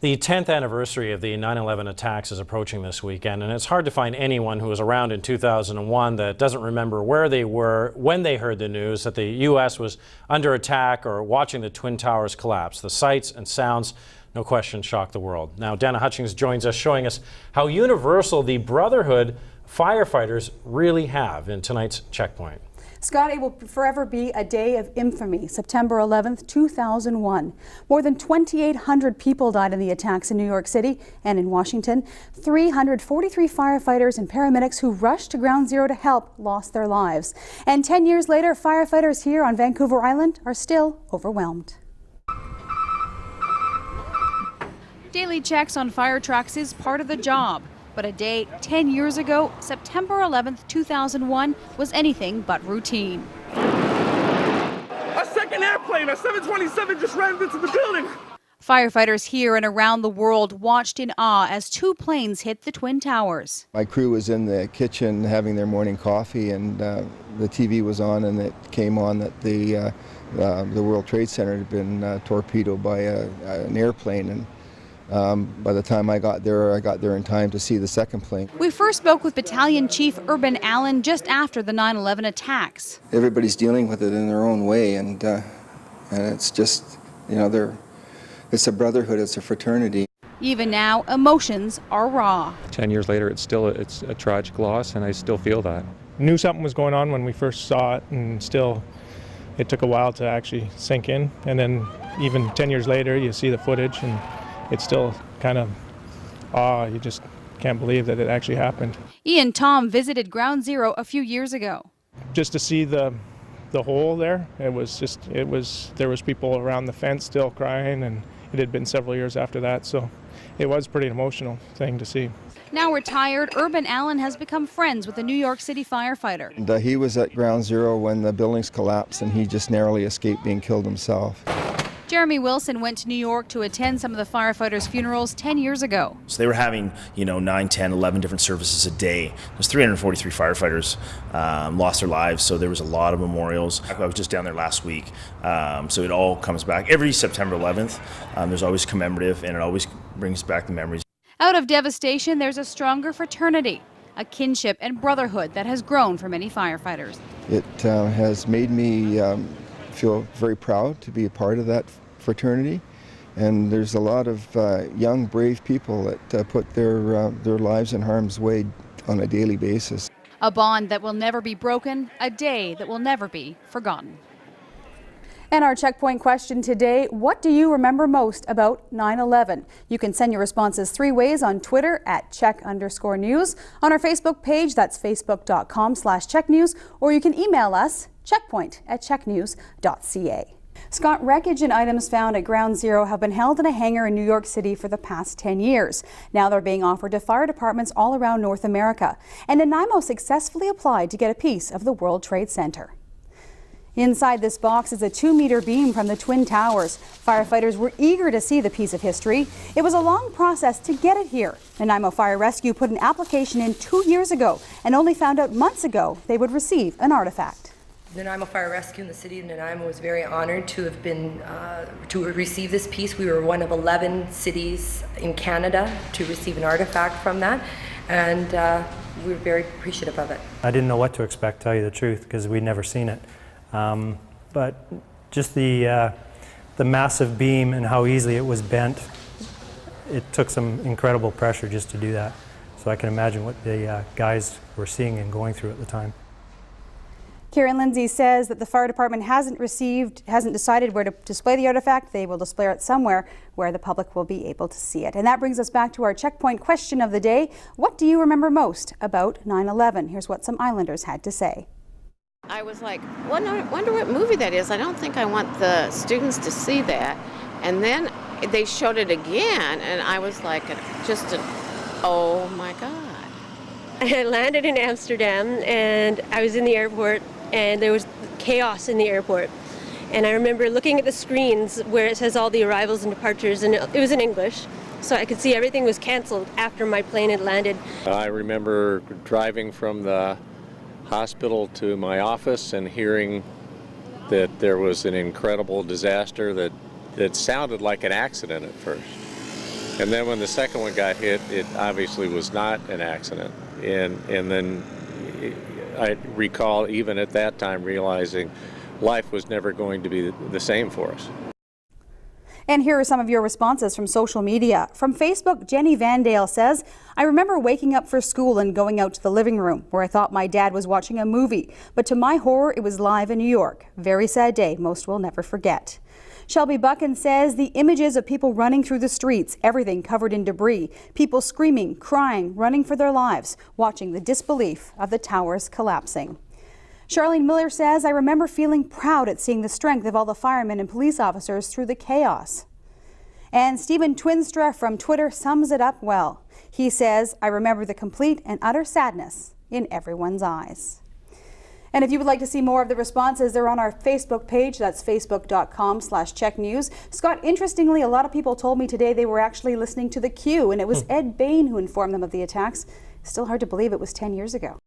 The 10th anniversary of the 9/11 attacks is approaching this weekend, and it's hard to find anyone who was around in 2001 that doesn't remember where they were when they heard the news that the U.S. was under attack or watching the Twin Towers collapse. The sights and sounds, no question, shocked the world. Now, Dana Hutchings joins us, showing us how universal the brotherhood firefighters really have in tonight's CHEK Point. Scott, it will forever be a day of infamy. September 11th, 2001. More than 2,800 people died in the attacks in New York City and in Washington. 343 firefighters and paramedics who rushed to Ground Zero to help lost their lives. And 10 years later, firefighters here on Vancouver Island are still overwhelmed. Daily checks on fire trucks is part of the job. But a day 10 years ago, September 11th, 2001, was anything but routine. A second airplane, a 727, just ran into the building. Firefighters here and around the world watched in awe as two planes hit the Twin Towers. My crew was in the kitchen having their morning coffee, and the TV was on, and it came on that the World Trade Center had been torpedoed by an airplane. And by the time I got there in time to see the second plane. We first spoke with Battalion Chief Urban Allen just after the 9/11 attacks. Everybody's dealing with it in their own way, and it's just, you know, it's a brotherhood, it's a fraternity. Even now, emotions are raw. 10 years later, it's a tragic loss, and I still feel that. Knew something was going on when we first saw it, and still it took a while to actually sink in. And then even 10 years later, you see the footage, and it's still kind of awe. You just can't believe that it actually happened. Ian Tom visited Ground Zero a few years ago. Just to see the hole there, there was people around the fence still crying, and it had been several years after that, so it was a pretty emotional thing to see. Now retired, Urban Allen has become friends with a New York City firefighter. And, he was at Ground Zero when the buildings collapsed, and he just narrowly escaped being killed himself. Jeremy Wilson went to New York to attend some of the firefighters' funerals 10 years ago. So they were having, 9, 10, 11 different services a day. There's 343 firefighters lost their lives, so there was a lot of memorials. I was just down there last week, so it all comes back. Every September 11th, there's always commemorative, and it always brings back the memories. Out of devastation, there's a stronger fraternity, a kinship and brotherhood that has grown for many firefighters. It has made me feel very proud to be a part of that fraternity, and there's a lot of young, brave people that put their lives in harm's way on a daily basis. A bond that will never be broken, a day that will never be forgotten. And our CHEK Point question today, what do you remember most about 9/11? You can send your responses 3 ways: on Twitter at @CHEK_news, on our Facebook page, that's facebook.com/CHEKnews, or you can email us checkpoint@cheknews.ca. Scott, wreckage and items found at Ground Zero have been held in a hangar in New York City for the past 10 years. Now they're being offered to fire departments all around North America. And Nanaimo successfully applied to get a piece of the World Trade Center. Inside this box is a 2-meter beam from the Twin Towers. Firefighters were eager to see the piece of history. It was a long process to get it here. Nanaimo Fire Rescue put an application in 2 years ago and only found out months ago they would receive an artifact. Nanaimo Fire Rescue in the city of Nanaimo was very honored to have been to receive this piece. We were one of 11 cities in Canada to receive an artifact from that, and we were very appreciative of it. I didn't know what to expect, to tell you the truth, because we'd never seen it. But just the massive beam and how easily it was bent, it took some incredible pressure just to do that. So I can imagine what the guys were seeing and going through at the time. Kieran Lindsay says that the fire department hasn't decided where to display the artifact. They will display it somewhere where the public will be able to see it. And that brings us back to our CHEK Point question of the day. What do you remember most about 9/11? Here's what some Islanders had to say. I was like, wonder what movie that is. I don't think I want the students to see that. And then they showed it again, and I was like, oh my God. I landed in Amsterdam, and I was in the airport, and there was chaos in the airport. And I remember looking at the screens where it says all the arrivals and departures, and it was in English. So I could see everything was canceled after my plane had landed. I remember driving from the hospital to my office and hearing that there was an incredible disaster that sounded like an accident at first. And then when the second one got hit, it obviously was not an accident. And then I recall even at that time realizing life was never going to be the same for us. And here are some of your responses from social media. From Facebook, Jenny Vandale says, I remember waking up for school and going out to the living room where I thought my dad was watching a movie. But to my horror, it was live in New York. Very sad day most will never forget. Shelby Buchan says the images of people running through the streets, everything covered in debris, people screaming, crying, running for their lives, watching the disbelief of the towers collapsing. Charlene Miller says, I remember feeling proud at seeing the strength of all the firemen and police officers through the chaos. And Stephen Twinstra from Twitter sums it up well. He says, I remember the complete and utter sadness in everyone's eyes. And if you would like to see more of the responses, they're on our Facebook page. That's facebook.com/CHEK News. Scott, interestingly, a lot of people told me today they were actually listening to the Q, and it was Ed Bain who informed them of the attacks. Still hard to believe it was 10 years ago.